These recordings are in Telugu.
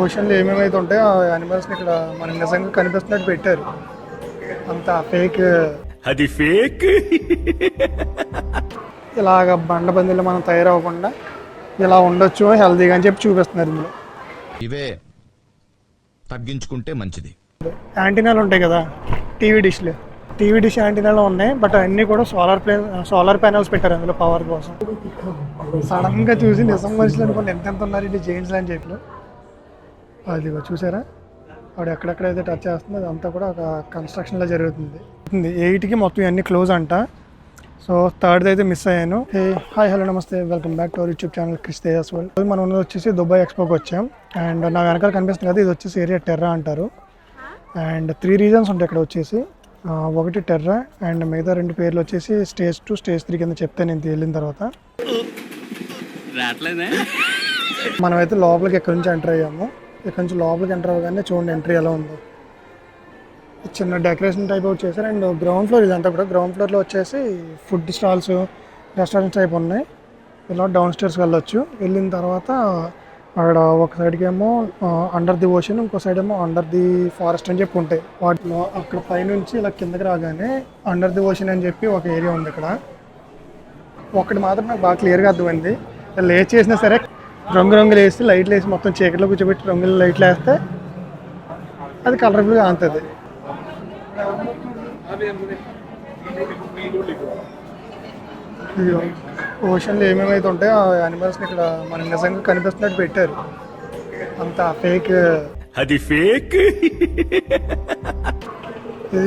ఓషన్లో ఏమేమైతే ఉంటాయో ఆ యానిమల్స్ని ఇక్కడ మనకి నిజంగా కనిపిస్తున్నట్టు పెట్టారు. అంత ఫేక్, అది ఫేక్. ఇలాగ బండబందిలో మనం తయారవ్వకుండా ఇలా ఉండొచ్చు హెల్తీగా అని చెప్పి చూపిస్తున్నారు ఇందులో. ఇవే తగ్గించుకుంటే మంచిది. యాంటీనాలు ఉంటాయి కదా, టీవీ డిష్ యాంటీనాలు ఉన్నాయి. బట్ అన్నీ కూడా సోలార్ ప్యానల్స్ పెట్టారు అందులో పవర్ కోసం. సడన్గా చూసి నిజం మనుషులు అనుకోండి ఎంత ఉన్నారు ఇది జెయింట్స్ అని చెప్పి. అది చూసారా, వాడు ఎక్కడెక్కడైతే టచ్ చేస్తుందో అదంతా కూడా ఒక కన్స్ట్రక్షన్లో జరుగుతుంది. 8కి మొత్తం ఇవన్నీ క్లోజ్ అంట. సో థర్డ్ అయితే మిస్ అయ్యాను. హాయ్ హలో నమస్తే, welcome back to our YouTube channel Chris Tejas world. మనం వచ్చేసి దుబాయ్ ఎక్స్పోకి వచ్చాం. అండ్ నా వెనకాల కనిపిస్తుంది కదా, ఇది వచ్చేసి ఏరియా టెర్రా అంటారు. అండ్ 3 రీజన్స్ ఉంటాయి ఇక్కడ వచ్చేసి. ఒకటి టెర్రా అండ్ మిగతా 2 పేర్లు వచ్చేసి స్టేజ్ 2 స్టేజ్ 3 కింద చెప్తే నేను వెళ్ళిన తర్వాత. మనమైతే లోపలికి ఎక్కడి నుంచి ఎంటర్ అయ్యాము. ఇక్కడ నుంచి లోపలికి ఎంటర్ అవ్వగానే చూడండి ఎంట్రీ ఎలా ఉందో. చిన్న డెకరేషన్ టైప్ అవుట్ చేశారు. అండ్ గ్రౌండ్ ఫ్లోర్ ఇదంతా కూడా. గ్రౌండ్ ఫ్లోర్లో వచ్చేసి ఫుడ్ స్టాల్స్, రెస్టారెంట్స్ టైప్ ఉన్నాయి. ఇలా డౌన్ స్టేర్స్కి వెళ్ళొచ్చు. వెళ్ళిన తర్వాత అక్కడ ఒక సైడ్కి ఏమో అండర్ ది ఓషన్, ఇంకో సైడ్ ఏమో అండర్ ది ఫారెస్ట్ అని చెప్పి ఉంటాయి. వాటిలో అక్కడ పైనుంచి ఇలా కిందకి రాగానే అండర్ ది ఓషన్ అని చెప్పి ఒక ఏరియా ఉంది ఇక్కడ. ఒకటి మాత్రం నాకు బాగా క్లియర్గా అర్థమైంది. లేట్ చేసినా సరే రంగులు వేసి లైట్లు వేసి మొత్తం చీకట్లో కూర్చోబెట్టి రంగులు లైట్లు వేస్తే అది కలర్ఫుల్గా అంతుంది. ఓషన్లో ఏమేమైతే ఉంటాయో ఆ యానిమల్స్ని ఇక్కడ మనకి నిజంగా కనిపిస్తున్నట్టు పెట్టారు. అంత ఫేక్, అది ఫేక్. ఇది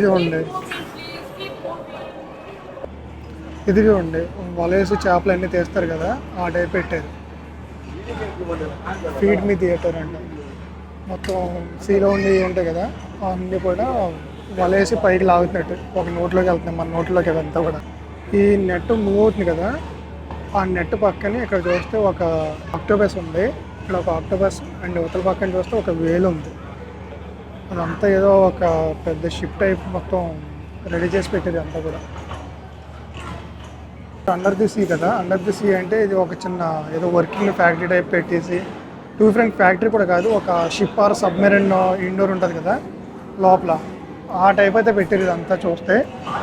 చూడండి వలేసి చేపలు అన్నీ తీస్తారు కదా, ఆ టైప్ పెట్టారు. ఫీడ్ మీ థియేటర్ అంట. మొత్తం సీలో ఉండి ఉంటాయి కదా, అన్నీ కూడా వలేసి పైకి లాగుతున్నట్టు ఒక నోట్లోకి వెళ్తున్నాయి, మన నోట్లోకి అదంతా కూడా. ఈ నెట్ మూవ్ అవుతుంది కదా, ఆ నెట్ పక్కనే ఇక్కడ చూస్తే ఒక ఆక్టోపస్ ఉంది. ఇక్కడ ఒక ఆక్టోపస్ అండ్ ఉత్తర పక్కన చూస్తే ఒక వేలు ఉంది. అదంతా ఏదో ఒక పెద్ద షిప్ టైప్ మొత్తం రెడీ చేసి పెట్టేది అంతా కూడా. అండర్ ది సీ కదా, అండర్ ది సీ అంటే ఇది ఒక చిన్న ఏదో వర్కింగ్ ఫ్యాక్టరీ టైప్ పెట్టేసి, డిఫరెంట్ ఫ్యాక్టరీ కూడా కాదు, ఒక షిప్ ఆర్ సబ్మెరైన్ ఇండోర్ ఉంటుంది కదా లోపల, ఆ టైప్ అయితే పెట్టారు ఇదంతా చూస్తే.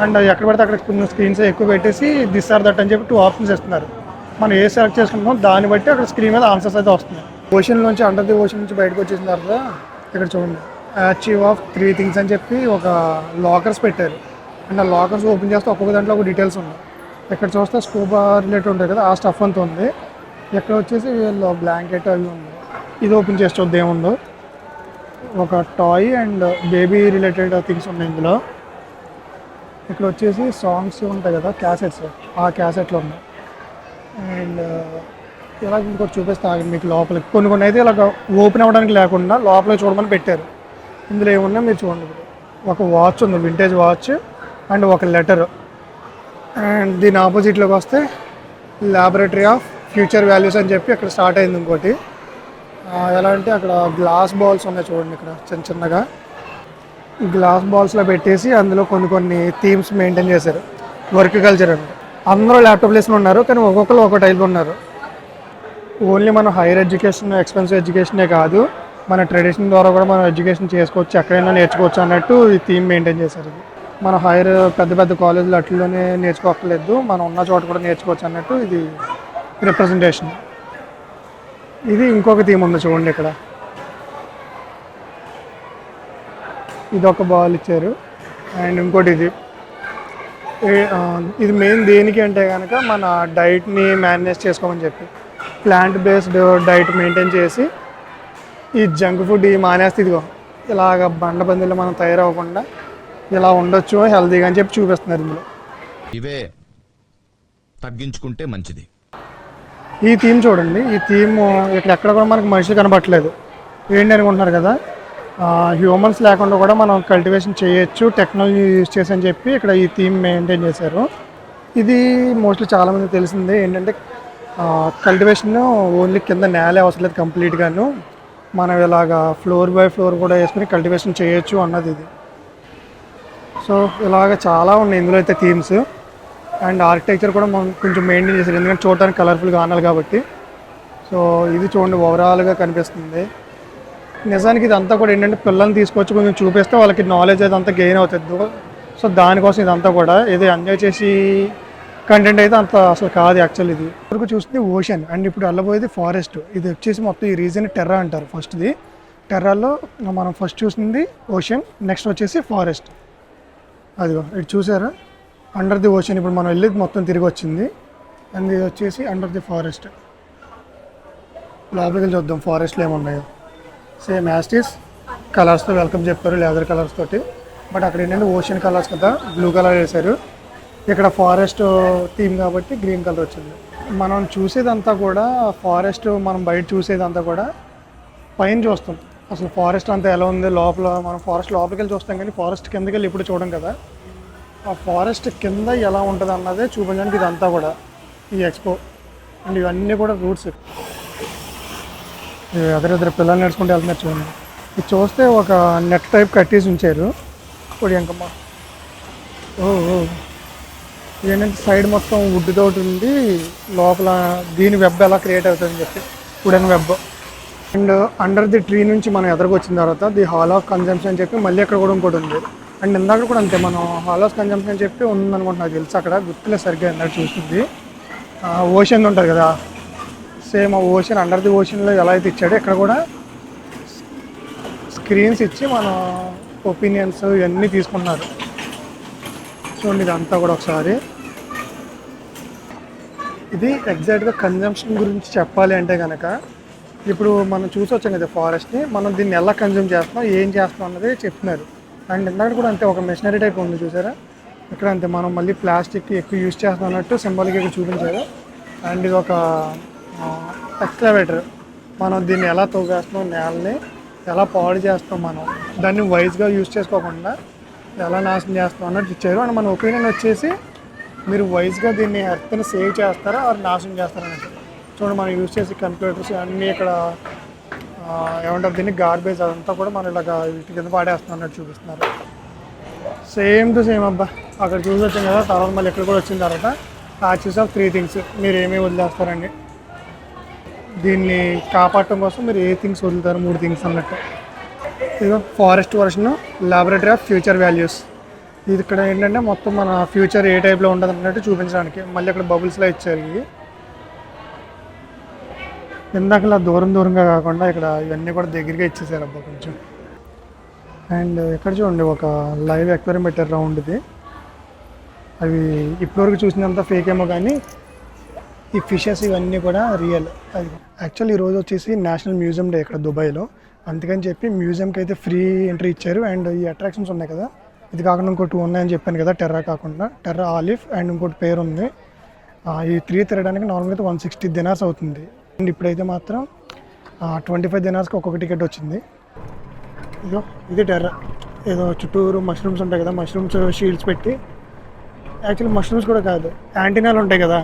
అండ్ ఎక్కడ పడితే అక్కడ కొన్ని స్క్రీన్స్ ఎక్కువ పెట్టేసి దిస్ ఆర్ దట్ అని చెప్పి 2 ఆప్షన్స్ ఇస్తున్నారు. మనం ఏ సెలెక్ట్ చేసుకుంటామో దాన్ని బట్టి అక్కడ స్క్రీన్ మీద ఆన్సర్స్ అయితే వస్తున్నాయి. ఓషన్ నుంచి అండర్ ది ఓషన్ నుంచి బయటకు వచ్చేసిన తర్వాత ఇక్కడ చూడండి అచీవ్ ఆఫ్ 3 థింగ్స్ అని చెప్పి ఒక లాకర్స్ పెట్టారు. అండ్ ఆ లాకర్స్ ఓపెన్ చేస్తే ఒక్కొక్క దాంట్లో ఒక డీటెయిల్స్ ఉన్నాయి. ఇక్కడ చూస్తే స్కూబా రిలేటెడ్ ఉంటుంది కదా, ఆ స్టఫ్ అంతా ఉంది. ఇక్కడ వచ్చేసి వీళ్ళు బ్లాంకెట్ అవి ఉంది. ఇది ఓపెన్ చేసి చూద్దాం ఏముందో. ఒక toy and baby related things ఉన్నాయి ఇందులో. ఇక్కడ వచ్చేసి సాంగ్స్ ఉంటాయి కదా క్యాసెట్స్, ఆ క్యాసెట్లు ఉన్నాయి. అండ్ ఇలా ఇంకోటి చూపిస్తే మీకు లోపలికి కొన్ని అయితే ఇలా ఓపెన్ అవ్వడానికి లేకుండా లోపలికి చూడమని పెట్టారు. ఇందులో ఏమున్నా మీరు చూడండి. ఒక వాచ్ ఉంది, వింటేజ్ వాచ్ అండ్ ఒక లెటర్. అండ్ దీని ఆపోజిట్లోకి వస్తే ల్యాబొరేటరీ ఆఫ్ ఫ్యూచర్ వాల్యూస్ అని చెప్పి అక్కడ స్టార్ట్ అయింది ఇంకోటి. ఎలా అంటే అక్కడ గ్లాస్ బాల్స్ ఉన్నాయి చూడండి, ఇక్కడ చిన్నగా గ్లాస్ బాల్స్లో పెట్టేసి అందులో కొన్ని థీమ్స్ మెయింటైన్ చేశారు. వర్క్ కల్చర్ అంటే అందరూ ల్యాప్టాప్ లేసుకుని ఉన్నారు, కానీ ఒక్కొక్కరు ఒక టైప్లో ఉన్నారు. ఓన్లీ మన హైయర్ ఎడ్యుకేషన్, ఎక్స్పెన్సివ్ ఎడ్యుకేషనే కాదు, మన ట్రెడిషన్ ద్వారా కూడా మనం ఎడ్యుకేషన్ చేసుకోవచ్చు, ఎక్కడైనా నేర్చుకోవచ్చు అన్నట్టు ఈ థీమ్ మెయింటైన్ చేశారు. మన హైయర్ పెద్ద కాలేజీలు అట్లలోనే నేర్చుకోక్కర్లేదు, మనం ఉన్న చోట కూడా నేర్చుకోవచ్చు అన్నట్టు ఇది రిప్రజెంటేషన్. ఇది ఇంకొక థీమ్ ఉంది చూడండి ఇక్కడ. ఇది ఒక బాల్ ఇచ్చారు. అండ్ ఇంకోటి ఇది మెయిన్ దేనికి అంటే కనుక మన డైట్ని మేనేజ్ చేసుకోమని చెప్పి, ప్లాంట్ బేస్డ్ డైట్ మెయింటైన్ చేసి ఈ జంక్ ఫుడ్ ఈ మానేస్తే ఇదిగో ఇలాగ బండబందిలో మనం తయారవ్వకుండా ఇలా ఉండొచ్చు హెల్తీగా అని చెప్పి చూపిస్తున్నారు ఇందులో. ఇవే తగ్గించుకుంటే మంచిది. ఈ థీమ్ చూడండి, ఈ థీమ్ ఎక్కడ కూడా మనకు మనుషులు కనబట్టలేదు. ఏంటి అనుకుంటున్నారు కదా, హ్యూమన్స్ లేకుండా కూడా మనం కల్టివేషన్ చేయొచ్చు టెక్నాలజీ యూజ్ చేసి అని చెప్పి ఇక్కడ ఈ థీమ్ మెయింటైన్ చేశారు. ఇది మోస్ట్లీ చాలామంది తెలిసిందే ఏంటంటే కల్టివేషన్ ఓన్లీ కింద నేలే అవసరం లేదు, కంప్లీట్గాను మనం ఇలాగా ఫ్లోర్ బై ఫ్లోర్ కూడా వేసుకుని కల్టివేషన్ చేయొచ్చు అన్నది ఇది. సో ఇలాగ చాలా ఉన్నాయి ఇందులో అయితే థీమ్స్. అండ్ ఆర్కిటెక్చర్ కూడా మనం కొంచెం మెయింటైన్ చేశారు, ఎందుకంటే చూడడానికి కలర్ఫుల్గా ఆనాలి కాబట్టి. సో ఇది చూడండి ఓవరాల్గా కనిపిస్తుంది. నిజానికి ఇదంతా కూడా ఏంటంటే పిల్లల్ని తీసుకొచ్చి కొంచెం చూపిస్తే వాళ్ళకి నాలెడ్జ్ అదంతా గెయిన్ అవుతుంది. సో దానికోసం ఇదంతా కూడా ఇది ఎంజాయ్ చేసి కంటెంట్ అయితే అంత అసలు కాదు యాక్చువల్. ఇది వరకు చూస్తుంది ఓషన్ అండ్ ఇప్పుడు వెళ్ళబోయేది ఫారెస్ట్. ఇది వచ్చేసి మొత్తం ఈ రీజన్ టెర్రా అంటారు. ఫస్ట్ది టెర్రాలో మనం ఫస్ట్ చూసింది ఓషన్, నెక్స్ట్ వచ్చేసి ఫారెస్ట్. అదిగో ఇటు చూసారా అండర్ ది ఓషన్. ఇప్పుడు మనం వెళ్ళేది మొత్తం తిరిగి వచ్చింది అండ్ ఇది వచ్చేసి అండర్ ది ఫారెస్ట్. లోపలికి వెళ్ళి చూద్దాం ఫారెస్ట్లో ఏమున్నాయో. సేమ్ యాస్టీస్ కలర్స్తో వెల్కమ్ చెప్పారు, లేదర్ కలర్స్ తోటి. బట్ అక్కడ ఏంటంటే ఓషన్ కలర్స్ కదా, బ్లూ కలర్ వేశారు. ఇక్కడ ఫారెస్ట్ థీమ్ కాబట్టి గ్రీన్ కలర్ వచ్చింది. మనం చూసేదంతా కూడా ఫారెస్ట్, మనం బయట చూసేదంతా కూడా పైన చూస్తాం. అసలు ఫారెస్ట్ అంతా ఎలా ఉంది లోపల, మనం ఫారెస్ట్ లోపలికి వెళ్ళి చూస్తాం కానీ ఫారెస్ట్ కిందకి వెళ్ళి ఇప్పుడు చూడం కదా. ఆ ఫారెస్ట్ కింద ఎలా ఉంటుంది అన్నదే చూపించడానికి ఇదంతా కూడా ఈ ఎక్స్పో. అండ్ ఇవన్నీ కూడా రూట్స్. ఎదురెదురు పిల్లలు నడుచుకుంటూ వెళ్తున్నారు చూడండి. ఇది చూస్తే ఒక నెట్ టైప్ కట్టేసి ఉంచారు. ఇప్పుడు ఇంకమ్మా ఏంటంటే సైడ్ మొత్తం వుడ్ తోటి ఉంది, లోపల దీని వెబ్ ఎలా క్రియేట్ అవుతుందని చెప్పి wooden web. And under the tree నుంచి మనం ఎదురుకు వచ్చిన తర్వాత ది హాల్ ఆఫ్ కన్జంప్షన్ అని చెప్పి మళ్ళీ అక్కడ కూడా ఇంకోటి ఉంది. అండ్ ఇందాక కూడా అంతే, మనం హాల్ ఆఫ్ కన్జంప్షన్ అని చెప్పి ఉందనుకుంటున్నా, నాకు తెలుసు అక్కడ గుర్తులే సరిగ్గా ఇందాక చూస్తుంది. ఓషన్ ఉంటుంది కదా, సేమ్ ఆ ఓషన్ అండర్ ది ఓషన్లో ఎలా అయితే ఇచ్చాడో ఇక్కడ కూడా స్క్రీన్స్ ఇచ్చి మన ఒపీనియన్స్ ఇవన్నీ తీసుకున్నారు. చూడండి ఇదంతా కూడా ఒకసారి. ఇది ఎగ్జాక్ట్గా కన్జంప్షన్ గురించి చెప్పాలి అంటే కనుక ఇప్పుడు మనం చూసి వచ్చాం కదా ఫారెస్ట్ని, మనం దీన్ని ఎలా కన్జ్యూమ్ చేస్తున్నాం, ఏం చేస్తున్నాం అన్నది చెప్తున్నారు. అండ్ ఇందాక కూడా అంతే, ఒక మెషినరీ టైప్ ఉంది చూసారా, ఇక్కడ అంతే మనం మళ్ళీ ప్లాస్టిక్ ఎక్కువ యూజ్ చేస్తున్నాం అన్నట్టు సింబాలిక్ ఇక్కడ చూపించారు. అండ్ ఇది ఒక ఎక్స్కవేటర్, మనం దీన్ని ఎలా తవ్వేస్తున్నాం, నేలని ఎలా పాడు చేస్తాం, మనం దాన్ని వైజ్గా యూజ్ చేసుకోకుండా ఎలా నాశనం చేస్తాం అన్నట్టు ఇచ్చారు. అండ్ మన ఒపీనియన్ వచ్చేసి మీరు వైజ్గా దీన్ని ఎర్త్ని సేవ్ చేస్తారా ఆర్ నాశనం చేస్తారా అన్నట్టు. చూడండి మనం యూజ్ చేసే కంప్యూటర్స్ అన్నీ ఇక్కడ ఏమంటారు దీన్ని గార్బేజ్ అదంతా కూడా మనం ఇలాగ వీటి కింద పాడేస్తున్నాం అన్నట్టు చూపిస్తున్నారు. సేమ్ టు సేమ్ అబ్బా, అక్కడ చూసి వచ్చాం కదా. తర్వాత మళ్ళీ ఇక్కడ కూడా వచ్చిన తర్వాత యాక్సెస్ ఆఫ్ 3 థింగ్స్, మీరు ఏమేమి వదిలేస్తారండి, దీన్ని కాపాడటం కోసం మీరు ఏ థింగ్స్ వదులుతారు, 3 థింగ్స్ అన్నట్టు. ఇదిగో forest version laboratory of future values. ఇది ఇక్కడ ఏంటంటే మొత్తం మన ఫ్యూచర్ ఏ టైప్లో ఉంటుంది అన్నట్టు చూపించడానికి మళ్ళీ అక్కడ బబుల్స్లో ఇచ్చారు. ఇవి ఇందాకలా దూరంగా కాకుండా ఇక్కడ ఇవన్నీ కూడా దగ్గరగా ఇచ్చేసారు అబ్బా కొంచెం. అండ్ ఎక్కడ చూడండి ఒక లైవ్ ఎక్వేరియం పెట్టారు రౌండ్ది. అవి ఇప్పటివరకు చూసినంత ఫేక్ ఏమో కానీ ఈ ఫిషెస్ ఇవన్నీ కూడా రియల్. అది యాక్చువల్లీ ఈరోజు వచ్చేసి నేషనల్ మ్యూజియం డే ఇక్కడ దుబాయ్లో, అందుకని చెప్పి మ్యూజియంకి అయితే ఫ్రీ ఎంట్రీ ఇచ్చారు. అండ్ ఈ అట్రాక్షన్స్ ఉన్నాయి కదా, ఇది కాకుండా ఇంకో 2 ఉన్నాయని చెప్పాను కదా, టెర్రా కాకుండా టెర్రా ఆలిఫ్ అండ్ ఇంకోటి పేరు ఉంది. ఈ 3 తిరగడానికి నార్మల్గా అయితే 160 దినార్స్ అవుతుంది. అండ్ ఇప్పుడైతే మాత్రం 25 దినార్స్కి ఒక్కొక్క టికెట్ వచ్చింది. ఇదో ఇది టెర్రా, ఏదో చుట్టూరు మష్రూమ్స్ ఉంటాయి కదా, మష్రూమ్స్ షీల్డ్స్ పెట్టి, యాక్చువల్లీ మష్రూమ్స్ కూడా కాదు యాంటీనాలు ఉంటాయి కదా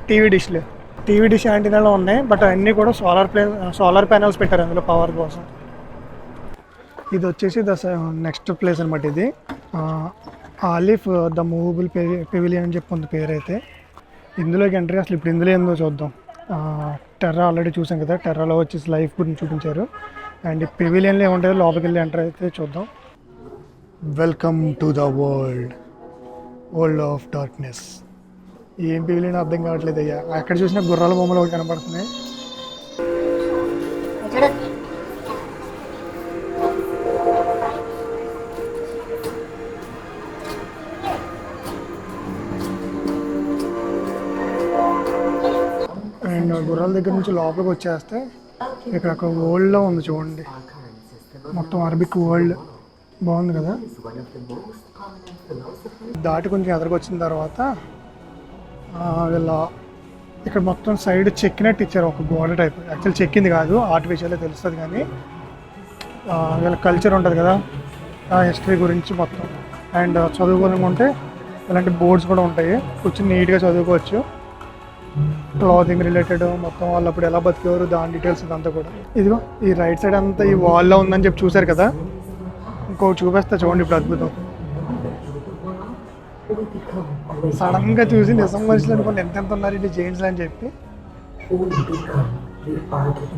టీవీ డిష్ యాంటీనాలో ఉన్నాయి. బట్ అన్నీ కూడా సోలార్ ప్యానల్స్ పెట్టారు అందులో పవర్ కోసం. ఇది వచ్చేసి నెక్స్ట్ ప్లేస్ అనమాట. ఇది ఆలిఫ్ ద మూవబుల్ పెవిలియన్ అని చెప్పి ఉంది పేరైతే. ఇందులోకి ఎంట్రీ అసలు ఇప్పుడు ఇందులో ఏందో చూద్దాం. టెర్రా ఆల్రెడీ చూసాం కదా, టెర్రాలో వచ్చేసి లైఫ్ గురించి చూపించారు. అండ్ పెవిలియన్లో ఏముంటాయో లోపలికి వెళ్ళి ఎంటర్ అయితే చూద్దాం. Welcome to the world of darkness. ఏం పెవిలియన్ అర్థం కావట్లేదు అయ్యా. ఎక్కడ చూసినా గుర్రాల బొమ్మలు ఒకటి కనపడుతున్నాయి. అండ్ గుర్రాల దగ్గర నుంచి లోపలికి వచ్చేస్తే ఇక్కడ ఒక వరల్డ్లో ఉంది చూడండి, మొత్తం అరబిక్ వరల్డ్. బాగుంది కదా. దాటి కొంచెం ఎదురుకు వచ్చిన తర్వాత వీళ్ళ ఇక్కడ మొత్తం సైడ్ చెక్కినట్టు ఇచ్చారు, ఒక గోడ టైప్. యాక్చువల్ చెక్కింది కాదు, ఆర్టిఫిషియల్ తెలుస్తుంది కానీ వీళ్ళ కల్చర్ ఉంటుంది కదా, ఆ హిస్టరీ గురించి మొత్తం. అండ్ చదువుకోవాలనుకుంటే ఇలాంటి బోర్డ్స్ కూడా ఉంటాయి, కొంచెం నీట్గా చదువుకోవచ్చు. క్లాతింగ్ రిలేటెడ్ మొత్తం వాళ్ళు అప్పుడు ఎలా బతికేవారు దాని డీటెయిల్స్ ఇదంతా కూడా. ఇదిగో ఈ రైట్ సైడ్ అంతా ఈ వాల్లో ఉందని చెప్పి చూసారు కదా, ఇంకొకటి చూపిస్తా చూడండి ఇప్పుడు అద్భుతం. సడన్గా చూసి నిజం మనుషులు అనుకోండి ఎంత ఉన్నారు ఇది జైంట్స్ అని చెప్పి.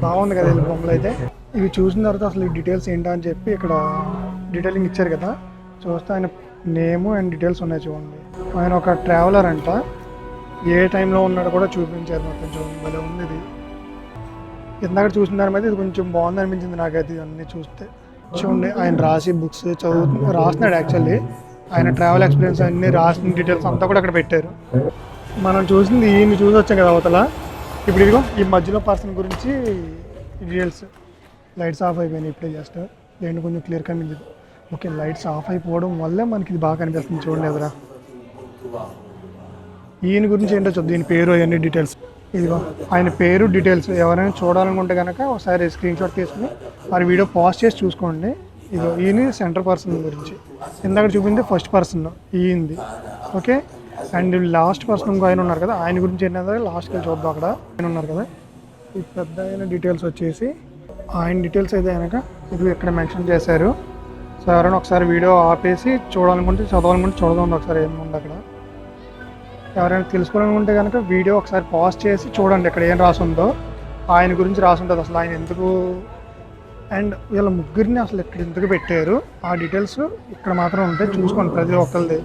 బాగుంది కదా వీళ్ళ బొమ్మలు అయితే. ఇవి చూసిన తర్వాత అసలు ఈ డీటెయిల్స్ ఏంటా అని చెప్పి ఇక్కడ డీటెయిలింగ్ ఇచ్చారు కదా, చూస్తే ఆయన నేము అండ్ డీటెయిల్స్ ఉన్నాయి చూడండి. ఆయన ఒక ట్రావెలర్ అంట, ఏ టైంలో ఉన్నాడో కూడా చూపించారు మొత్తం చూడండి. భలే ఉంది ఇది. ఇందాక చూసిన దాని మీద ఇది కొంచెం బాగుంది అనిపించింది నాకైతే అన్నీ చూస్తే. చూడండి ఆయన రాసి బుక్స్ రాస్తున్నాడు. యాక్చువల్లీ ఆయన ట్రావెల్ ఎక్స్పీరియన్స్ అన్ని రాసిన డీటెయిల్స్ అంతా కూడా అక్కడ పెట్టారు. మనం చూసింది ఈయన్ని చూసి వచ్చాం కదా అవతల. ఇప్పుడు ఇదిగో ఈ మధ్యలో పర్సన్ గురించి డీటెయిల్స్. లైట్స్ ఆఫ్ అయిపోయినాయి ఇప్పుడే జస్ట్. లేని కొంచెం క్లియర్ కనిపించింది. ఓకే, లైట్స్ ఆఫ్ అయిపోవడం వల్లే మనకి ఇది బాగా కనిపిస్తుంది చూడండి ఎదురా. ఈయన గురించి ఏంటో చూద్దాం, దీని పేరు అవన్నీ డీటెయిల్స్. ఇదిగో ఆయన పేరు డీటెయిల్స్. ఎవరైనా చూడాలనుకుంటే కనుక ఒకసారి స్క్రీన్ షాట్ తీసుకుని వారి వీడియో పాజ్ చేసి చూసుకోండి. ఇదిగో ఈయన సెంటర్ పర్సన్ గురించి. ఇందాక చూపింది ఫస్ట్ పర్సన్ ఈయంది. ఓకే, అండ్ లాస్ట్ పర్సన్ ఇంకో ఆయన ఉన్నారు కదా, ఆయన గురించి ఏంటంటే లాస్ట్కి వెళ్ళి చూద్దాం. అక్కడ ఆయన ఉన్నారు కదా, ఈ పెద్ద ఆయన డీటెయిల్స్ వచ్చేసి ఆయన డీటెయిల్స్ అయితే కనుక ఇది ఇక్కడ మెన్షన్ చేశారు. సో ఎవరైనా ఒకసారి వీడియో ఆపేసి చూడాలనుకుంటే చదవాలనుకుంటే చూడదాం ఒకసారి ఏముంది అక్కడ. ఎవరైనా తెలుసుకోవాలనుకుంటే కనుక వీడియో ఒకసారి పాజ్ చేసి చూడండి ఇక్కడ ఏం రాసుందో. ఆయన గురించి రాసుంటుంది అసలు ఆయన ఎందుకు, అండ్ వీళ్ళ ముగ్గురిని అసలు ఇక్కడ ఎందుకు పెట్టారు ఆ డీటెయిల్స్ ఇక్కడ మాత్రం ఉంటాయి. చూసుకోండి ప్రతి ఒక్కరిది.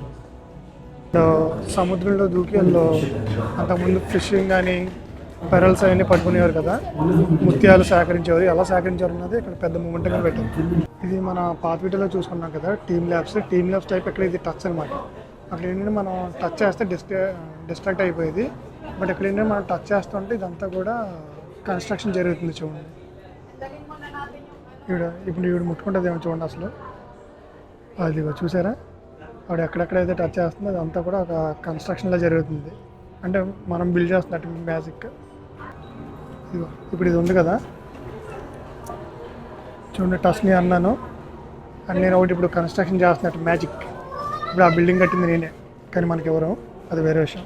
సముద్రంలో దూకి వాళ్ళు అంతకుముందు ఫిషింగ్ కానీ పెరల్స్ అవన్నీ పట్టుకునేవారు కదా, ముత్యాలు సేకరించేవారు. ఎలా సేకరించారు అన్నది ఇక్కడ పెద్ద మూమెంట్గా పెట్టారు. ఇది మన పాత వీడియోలో చూసుకున్నాం కదా టీమ్ ల్యాబ్స్ టైప్. ఇక్కడ ఇది టచ్ అనమాట. అక్కడ ఏంటంటే మనం టచ్ చేస్తే డిస్ట్రాక్ట్ అయిపోయేది. బట్ ఇక్కడ ఏంటంటే మనం టచ్ చేస్తుంటే ఇదంతా కూడా కన్స్ట్రక్షన్ జరుగుతుంది చూడండి. ఇప్పుడు ఈవిడ ముట్టుకుంటుంది ఏమో చూడండి అసలు. అది చూసారా, ఆవిడ ఎక్కడెక్కడైతే టచ్ చేస్తుందో అదంతా కూడా ఒక కన్స్ట్రక్షన్లో జరుగుతుంది. అంటే మనం బిల్డ్ చేస్తున్నట్టు మ్యాజిక్. ఇప్పుడు ఇది ఉంది కదా చూడండి, టచ్ని అన్నాను అండ్ నేను ఒకటి ఇప్పుడు కన్స్ట్రక్షన్ చేస్తున్నట్టు మ్యాజిక్. ఇప్పుడు ఆ బిల్డింగ్ కట్టింది నేనే, కానీ మనకి ఎవరో అది వేరే విషయం.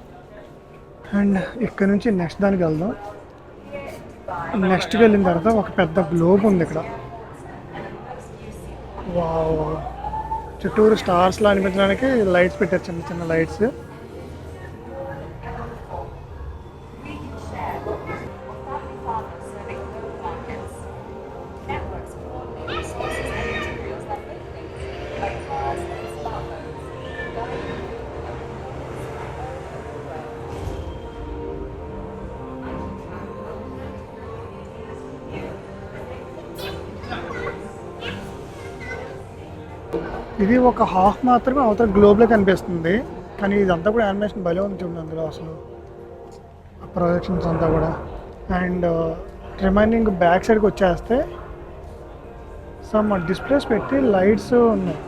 అండ్ ఇక్కడ నుంచి నెక్స్ట్ దానికి వెళ్దాం. నెక్స్ట్కి వెళ్ళిన తర్వాత ఒక పెద్ద గ్లోబ్ ఉంది ఇక్కడ. వావ్, చుట్టూరు స్టార్స్లా అనిపించడానికి లైట్స్ పెట్టారు, చిన్న చిన్న లైట్స్. ఇది ఒక హాఫ్ మాత్రమే అవతల గ్లోబ్లో కనిపిస్తుంది, కానీ ఇదంతా కూడా యానిమేషన్ భలే ఉంది చూడండి అందులో అసలు ప్రొజెక్షన్స్ అంతా కూడా. అండ్ రిమైనింగ్ బ్యాక్ సైడ్కి వచ్చేస్తే సమ్ డిస్ప్లేస్ పెట్టి లైట్స్ ఉన్నాయి.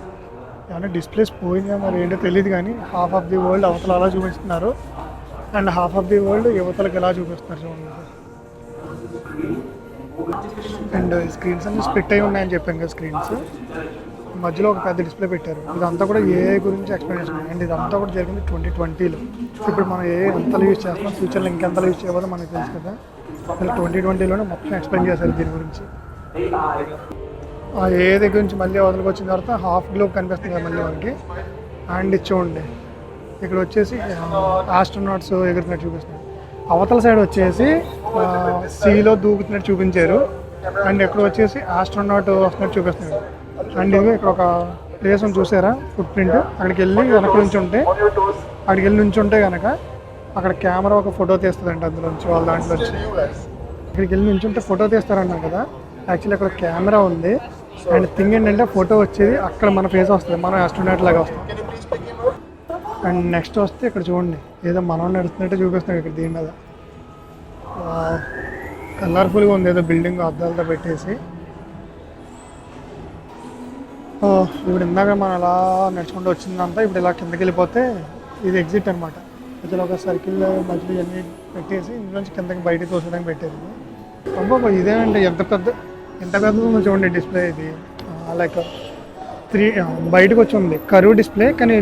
ఏమన్నా డిస్ప్లేస్ పోయిందా మరి ఏంటో తెలియదు, కానీ హాఫ్ ఆఫ్ ది వరల్డ్ అవతల అలా చూపిస్తున్నారు and half of the world యువతలకు ఎలా చూపిస్తున్నారు చూడండి. అండ్ స్క్రీన్స్ అన్ని స్ప్లిట్ అయి ఉన్నాయని చెప్పాను కదా, స్క్రీన్స్ మధ్యలో ఒక పెద్ద డిస్ప్లే పెట్టారు. ఇదంతా కూడా ఏఐ గురించి ఎక్స్ప్లెనేషన్. అండ్ ఇదంతా కూడా జరిగింది 2020లో. ఇప్పుడు మనం ఏఐ ఎంతలో యూజ్ చేస్తున్నాం, ఫ్యూచర్లో ఇంకెంతలో యూజ్ చేయబోదో మనకు తెలుసు కదా. ఇలా 2020లోనే మొత్తం ఎక్స్ప్లెయిన్ చేశారు దీని గురించి. ఆ ఏఐ దగ్గర నుంచి మళ్ళీ వదిలికి వచ్చిన తర్వాత హాఫ్ గ్లోబ్ కనిపిస్తుంది కదా మళ్ళీ మనకి. అండ్ ఇది చూడండి, ఇక్కడ వచ్చేసి ఆస్ట్రోనాట్స్ ఎగురుతున్నట్టు చూపిస్తున్నారు. అవతల సైడ్ వచ్చేసి సీలో దూకుతున్నట్టు చూపించారు. అండ్ ఇక్కడ వచ్చేసి ఆస్ట్రోనాట్ వస్తున్నట్టు చూపిస్తున్నారు. అండ్ ఇది ఇక్కడ ఒక ప్లేస్ అని చూసారా, ఫుట్ ప్రింట్. అక్కడికి వెళ్ళి వెనక నుంచి ఉంటే కనుక అక్కడ కెమెరా ఒక ఫోటో తీస్తుందంట అందులోంచి, వాళ్ళ దాంట్లోంచి. ఇక్కడికి వెళ్ళి నుంచి ఉంటే ఫోటో తీస్తారన్నాం కదా, యాక్చువల్లీ అక్కడ కెమెరా ఉంది. అండ్ థింగ్ ఏంటంటే ఫోటో వచ్చేది అక్కడ మన ఫేస్ వస్తుంది, మనం ఆస్ట్రోనాట్ లాగా వస్తాం. అండ్ నెక్స్ట్ వస్తే ఇక్కడ చూడండి, ఏదో మనం నడుస్తున్నట్టే చూపిస్తున్నాం ఇక్కడ దీని మీద. కలర్ఫుల్గా ఉంది ఏదో బిల్డింగ్ అద్దాలతో పెట్టేసి. ఇప్పుడు ఇందాక మనం అలా నడుచుకుంటూ వచ్చిందంతా ఇప్పుడు ఇలా కిందకి వెళ్ళిపోతే ఇది ఎగ్జిట్ అనమాట. మధ్యలో ఒక సర్కిల్ మధ్యలో ఇవన్నీ పెట్టేసి ఇందులోంచి కిందకి బయటకు తోసడానికి పెట్టేది. అబ్బా ఇదేనంటే ఎంత పెద్దది ఉందో చూడండి డిస్ప్లే. ఇది లైక్ బయటకు వచ్చి ఉంది కరువు డిస్ప్లే, కానీ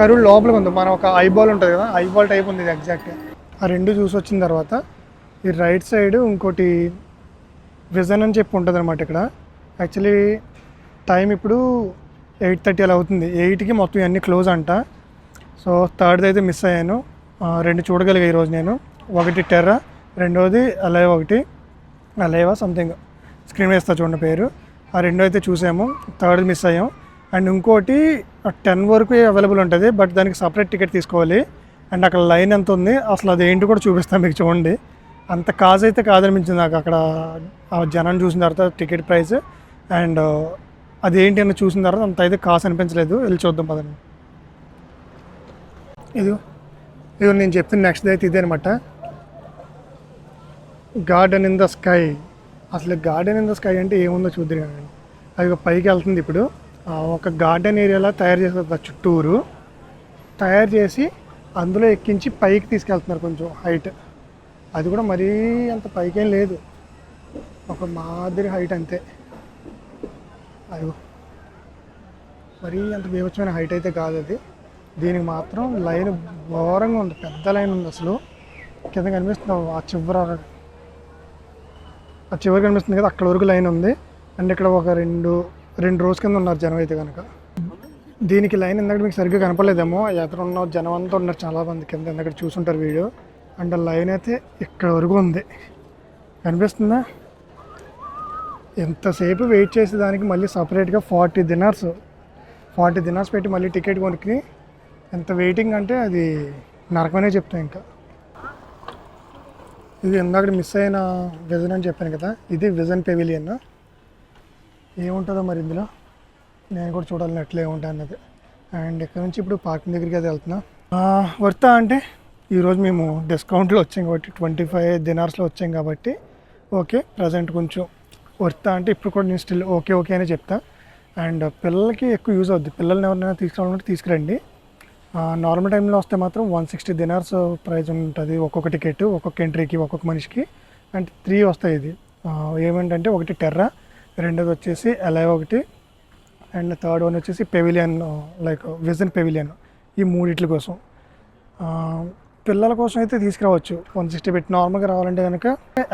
కరువు లోపలికి ఉంది. మనం ఒక ఐబాల్ ఉంటుంది కదా, ఐబాల్ టైప్ ఉంది ఇది ఎగ్జాక్ట్గా. ఆ రెండు చూసి వచ్చిన తర్వాత ఈ రైట్ సైడ్ ఇంకోటి విజన్ అని చెప్పి ఉంటుంది అనమాట. ఇక్కడ యాక్చువల్లీ టైం ఇప్పుడు 8:30 అలా అవుతుంది. 8కి మొత్తం ఇవన్నీ క్లోజ్ అంట. సో థర్డ్ది అయితే మిస్ అయ్యాను. 2 చూడగలిగా ఈరోజు నేను. ఒకటి టెర్రా, రెండోది అలైవా సంథింగ్. స్క్రీన్ వేస్తా చూడండి పేరు. ఆ రెండో అయితే చూసాము, థర్డ్ మిస్ అయ్యాం. అండ్ ఇంకోటి 10 వరకు అవైలబుల్ ఉంటుంది, బట్ దానికి సపరేట్ టికెట్ తీసుకోవాలి. అండ్ అక్కడ లైన్ ఎంత ఉంది అసలు అది ఏంటి కూడా చూపిస్తాను మీకు చూడండి. అంత కాజ్ అయితే కాదనిపించింది నాకు అక్కడ ఆ జనాన్ని చూసిన తర్వాత టికెట్ ప్రైస్. అండ్ అదేంటి అని చూసిన తర్వాత అంత అయితే కాస్ట్ అనిపించలేదు. వెళ్ళి చూద్దాం పదండి. ఇది నేను చెప్తున్న నెక్స్ట్ అయితే ఇదే అనమాట, గార్డెన్ ఇన్ ద స్కై. అసలు గార్డెన్ ఇన్ ద స్కై అంటే ఏముందో చూద్దరు కానీ అది పైకి వెళ్తుంది. ఇప్పుడు ఒక గార్డెన్ ఏరియాలో తయారు చేస్తారు, చుట్టూరు తయారు చేసి అందులో ఎక్కించి పైకి తీసుకెళ్తున్నారు కొంచెం హైట్. అది కూడా మరీ అంత పైకేం లేదు, ఒక మాదిరి హైట్ అంతే. అదిగో మరీ అంత బీభత్సమైన హైట్ అయితే కాదు అది. దీనికి మాత్రం లైన్ ఘోరంగా ఉంది, పెద్ద లైన్ ఉంది అసలు. కింద కనిపిస్తుంది ఆ చివరి కనిపిస్తుంది కదా, అక్కడ వరకు లైన్ ఉంది. అండ్ ఇక్కడ ఒక రెండు రోజు కింద ఉన్నారు జనం అయితే కనుక. దీనికి లైన్ ఎందుకంటే మీకు సరిగ్గా కనపడలేదేమో, ఎదురు ఉన్న జనం అంతా ఉన్నారు చాలామంది కింద, ఎందుకంటే చూసుంటారు వీడియో. అండ్ లైన్ అయితే ఇక్కడ వరకు ఉంది, కనిపిస్తుందా? ఎంతసేపు వెయిట్ చేసే దానికి మళ్ళీ సపరేట్గా 40 దినార్స్ పెట్టి మళ్ళీ టికెట్ కొనుక్కి ఎంత వెయిటింగ్ అంటే అది నరకమనే చెప్తాను. ఇంకా ఇది ఇందాక మిస్ అయిన విజన్ అని చెప్పాను కదా, ఇది విజన్ పెవిలియన్. ఏముంటుందో మరి ఇందులో నేను కూడా చూడాలని ఎట్లా ఏముంటాయి అన్నది. అండ్ ఇక్కడ నుంచి ఇప్పుడు పార్కింగ్ దగ్గరికి అయితే వెళ్తున్నా. వర్తా అంటే ఈరోజు మేము డిస్కౌంట్లో వచ్చాం కాబట్టి 25 దినార్స్లో వచ్చాం కాబట్టి ఓకే. ప్రజెంట్ కొంచెం వర్తా అంటే ఇప్పుడు కూడా నేను స్టిల్ ఓకే అనే చెప్తా. అండ్ పిల్లలకి ఎక్కువ యూజ్ అవుద్ది, పిల్లల్ని ఎవరైనా తీసుకురావాలంటే తీసుకురండి. నార్మల్ టైంలో వస్తే మాత్రం 160 దినార్స్ ప్రైస్ ఉంటుంది ఒక్కొక్క టికెట్, ఒక్కొక్క ఎంట్రీకి, ఒక్కొక్క మనిషికి. అండ్ 3 వస్తాయి. ఇది ఏమేంటంటే ఒకటి టెర్రా, రెండోది వచ్చేసి ఎలైవ్ ఒకటి, అండ్ థర్డ్ వన్ వచ్చేసి పెవిలియన్, లైక్ విజన్ పెవిలియన్. ఈ మూడిట్ల కోసం పిల్లల కోసం అయితే తీసుకురావచ్చు 160 పెట్టి. నార్మల్గా రావాలంటే కనుక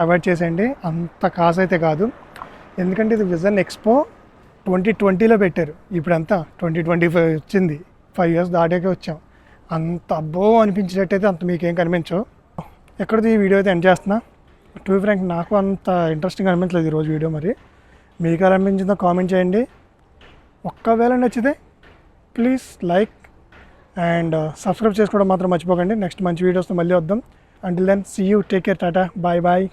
అవాయిడ్ చేసేయండి, అంత కాస్ట్ అయితే కాదు. ఎందుకంటే ఇది విజన్ ఎక్స్పో 2020లో పెట్టారు, ఇప్పుడంతా 2025 వచ్చింది, 5 years దాటాకే వచ్చాం. అంత అబ్బో అనిపించేటట్టయితే అంత మీకేం కనిపించవు. ఎక్కడిది ఈ వీడియో అయితే ఎండ్ చేస్తున్నా. టు బి ఫ్రాంక్ నాకు అంత ఇంట్రెస్టింగ్ అనిపించలేదు ఈరోజు వీడియో. మరి మీకు ఎలా అనిపించిందో కామెంట్ చేయండి. ఒక్కవేళ నచ్చితే ప్లీజ్ లైక్ అండ్ సబ్స్క్రైబ్ చేసుకోవడం మాత్రం మర్చిపోకండి. నెక్స్ట్ మంచి వీడియోస్తో మళ్ళీ వద్దాం. Until then see you, take care, tata, bye.